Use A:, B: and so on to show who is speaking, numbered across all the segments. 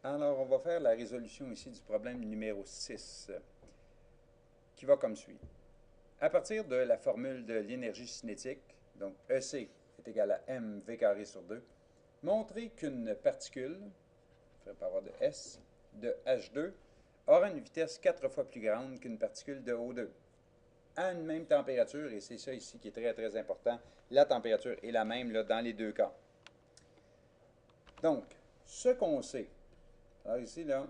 A: Alors, on va faire la résolution ici du problème numéro 6, qui va comme suit. À partir de la formule de l'énergie cinétique, donc EC est égal à mv carré sur 2, montrer qu'une particule, il ne faudrait pas avoir de S, de H2, aura une vitesse 4 fois plus grande qu'une particule de O2, à une même température, et c'est ça ici qui est très très important, la température est la même là, dans les deux cas. Donc, ce qu'on sait, alors ici, là,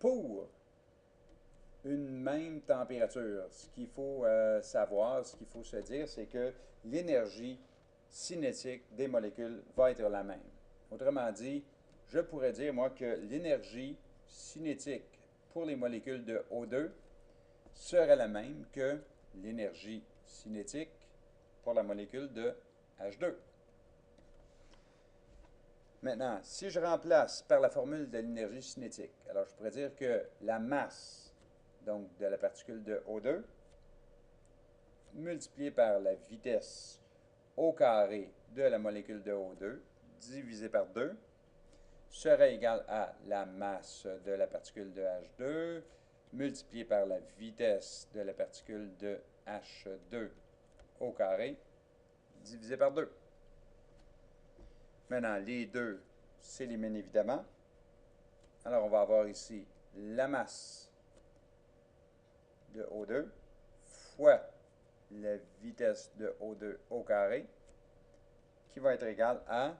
A: pour une même température, ce qu'il faut savoir, ce qu'il faut se dire, c'est que l'énergie cinétique des molécules va être la même. Autrement dit, je pourrais dire, moi, que l'énergie cinétique pour les molécules de O2 serait la même que l'énergie cinétique pour la molécule de H2. Maintenant, si je remplace par la formule de l'énergie cinétique, alors je pourrais dire que la masse donc de la particule de O2 multipliée par la vitesse au carré de la molécule de O2 divisé par 2 serait égal à la masse de la particule de H2 multipliée par la vitesse de la particule de H2 au carré divisé par 2. Maintenant, les deux s'éliminent évidemment. Alors, on va avoir ici la masse de O2 fois la vitesse de O2 au carré, qui va être égale à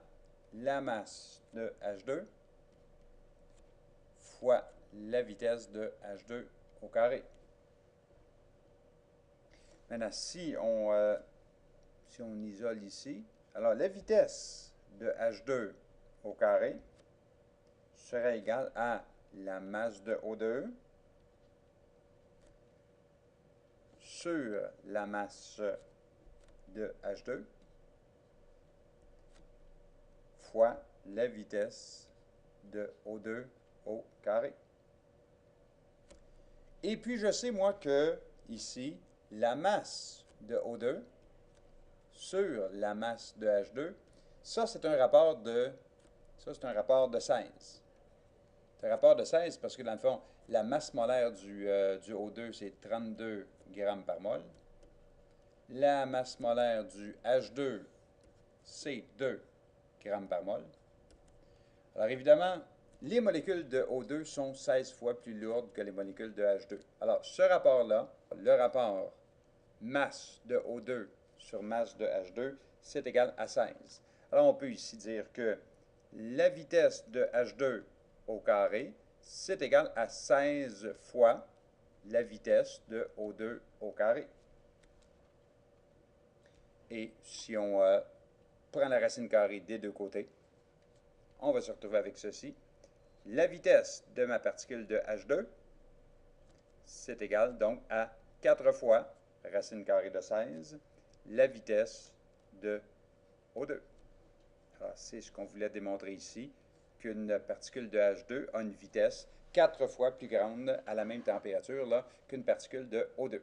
A: la masse de H2 fois la vitesse de H2 au carré. Maintenant, si on isole ici, alors la vitesse de H2 au carré serait égale à la masse de O2 sur la masse de H2 fois la vitesse de O2 au carré. Et puis, je sais, moi, que ici, la masse de O2 sur la masse de H2, ça, c'est un rapport de 16. C'est un rapport de 16 parce que, dans le fond, la masse molaire du O2, c'est 32 grammes par mol. La masse molaire du H2, c'est 2 grammes par mol. Alors, évidemment, les molécules de O2 sont 16 fois plus lourdes que les molécules de H2. Alors, ce rapport-là, le rapport masse de O2 sur masse de H2, c'est égal à 16. Alors, on peut ici dire que la vitesse de H2 au carré, c'est égal à 16 fois la vitesse de O2 au carré. Et si on prend la racine carrée des deux côtés, on va se retrouver avec ceci. La vitesse de ma particule de H2, c'est égal donc à 4 fois racine carrée de 16, la vitesse de O2. Alors, c'est ce qu'on voulait démontrer ici, qu'une particule de H2 a une vitesse 4 fois plus grande à la même température qu'une particule de O2.